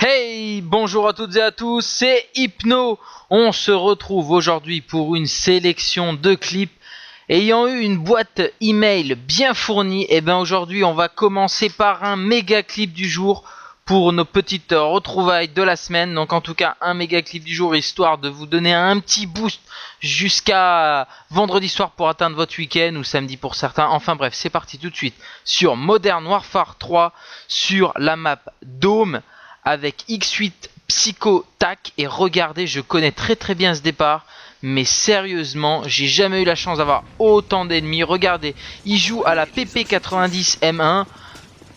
Hey, bonjour à toutes et à tous, c'est Hypno. On se retrouve aujourd'hui pour une sélection de clips. Ayant eu une boîte email bien fournie, et bien aujourd'hui on va commencer par un méga clip du jour pour nos petites retrouvailles de la semaine. Donc en tout cas un méga clip du jour histoire de vous donner un petit boost jusqu'à vendredi soir pour atteindre votre week-end ou samedi pour certains. Enfin bref, c'est parti tout de suite sur Modern Warfare 3 sur la map Dome avec X8 Psycho Tac. Et regardez, je connais très bien ce départ, mais sérieusement j'ai jamais eu la chance d'avoir autant d'ennemis. Regardez, il joue à la PP90 M1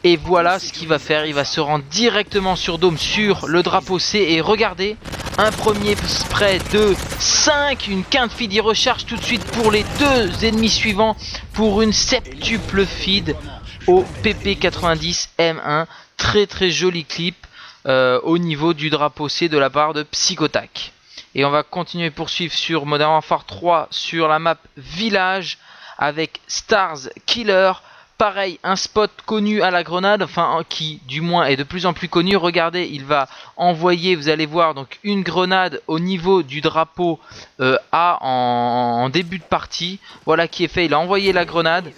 et voilà ce qu'il va faire. Il va se rendre directement sur Dome sur le drapeau C et regardez, un premier spray de 5, une quinte feed. Il recharge tout de suite pour les deux ennemis suivants pour une septuple feed au PP90 M1. Très joli clip au niveau du drapeau C de la part de Psychotac. Et on va continuer poursuivre sur Modern Warfare 3 sur la map Village avec Stars Killer. Pareil, un spot connu à la grenade, enfin qui du moins est de plus en plus connu. Regardez, il va envoyer, vous allez voir, donc une grenade au niveau du drapeau A en début de partie. Voilà qui est fait, il a envoyé la grenade.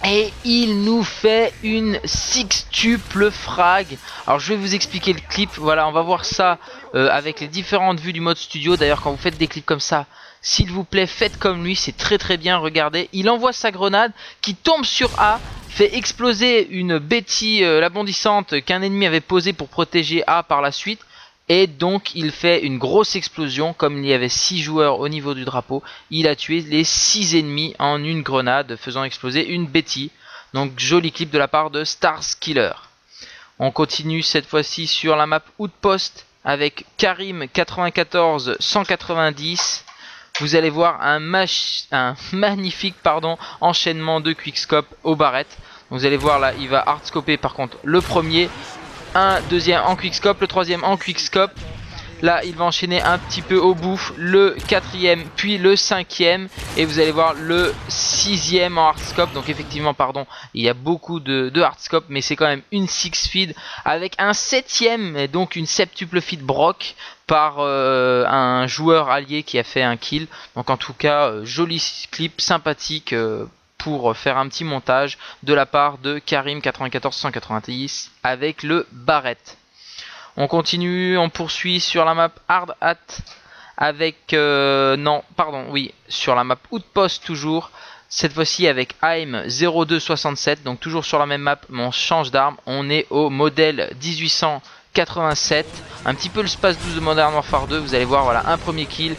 Et il nous fait une sextuple frag. Alors je vais vous expliquer le clip. Voilà, on va voir ça avec les différentes vues du mode studio. D'ailleurs quand vous faites des clips comme ça, s'il vous plaît faites comme lui, c'est très bien. Regardez, il envoie sa grenade qui tombe sur A, fait exploser une bétille bondissante qu'un ennemi avait posée pour protéger A par la suite. Et donc il fait une grosse explosion. Comme il y avait 6 joueurs au niveau du drapeau, il a tué les 6 ennemis en une grenade, faisant exploser une bétille. Donc joli clip de la part de Stars Killer. On continue cette fois-ci sur la map Outpost avec Karim 94 190. Vous allez voir un magnifique enchaînement de quickscope au barrette. Vous allez voir là, il va hardscoper par contre le premier. Un deuxième en quickscope, le troisième en quickscope. Là il va enchaîner un petit peu au bout le quatrième puis le cinquième. Et vous allez voir le sixième en hardscope. Donc effectivement il y a beaucoup de hardscope, mais c'est quand même une six feed avec un septième et donc une septuple feed Brock par un joueur allié qui a fait un kill. Donc en tout cas joli clip sympathique pour faire un petit montage de la part de Karim 94 190 avec le Barrett. On continue, on poursuit sur la map Hard Hat avec sur la map Outpost toujours. Cette fois-ci avec AIM 0267, donc toujours sur la même map, mais on change d'arme. On est au modèle 1887, un petit peu le space 12 de Modern Warfare 2. Vous allez voir, voilà, un premier kill,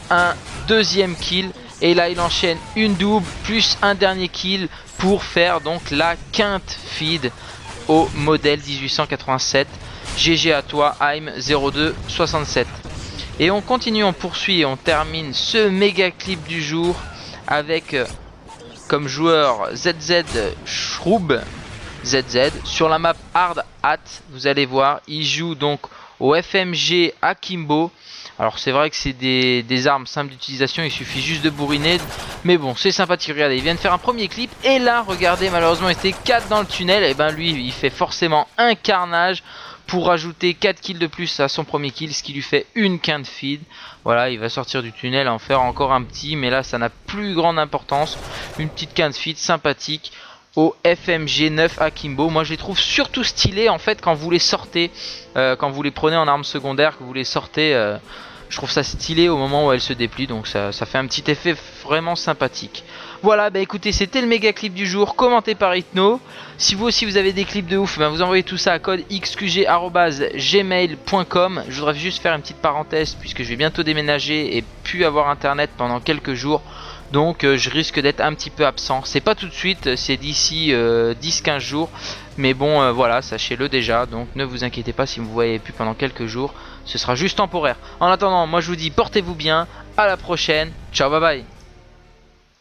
un deuxième kill. Et là il enchaîne une double plus un dernier kill pour faire donc la quinte feed au modèle 1887. GG à toi AIM 0267. Et on continue, on poursuit et on termine ce méga clip du jour avec comme joueur ZZ Shroub ZZ sur la map Hard Hat. Vous allez voir, il joue donc au FMG Akimbo. Alors c'est vrai que c'est des armes simples d'utilisation, il suffit juste de bourriner. Mais bon, c'est sympathique, regardez, il vient de faire un premier clip. Et là, regardez, malheureusement, il était 4 dans le tunnel. Et ben lui, il fait forcément un carnage pour rajouter 4 kills de plus à son premier kill, ce qui lui fait une quinte feed. Voilà, il va sortir du tunnel, en faire encore un petit. Mais là, ça n'a plus grande importance. Une petite quinte feed sympathique au FMG 9 Akimbo. Moi je les trouve surtout stylés en fait quand vous les sortez, quand vous les prenez en arme secondaire, que vous les sortez. Je trouve ça stylé au moment où elle se déplie, donc ça fait un petit effet vraiment sympathique. Voilà, bah écoutez, c'était le méga clip du jour, commenté par Hypno. Si vous aussi vous avez des clips de ouf, bah vous envoyez tout ça à code xqg@gmail.com. Je voudrais juste faire une petite parenthèse puisque je vais bientôt déménager et plus avoir internet pendant quelques jours. Donc je risque d'être un petit peu absent. C'est pas tout de suite, c'est d'ici 10-15 jours. Mais bon voilà, sachez-le déjà. Donc ne vous inquiétez pas si vous ne voyez plus pendant quelques jours. Ce sera juste temporaire. En attendant, moi je vous dis portez-vous bien. À la prochaine. Ciao, bye bye.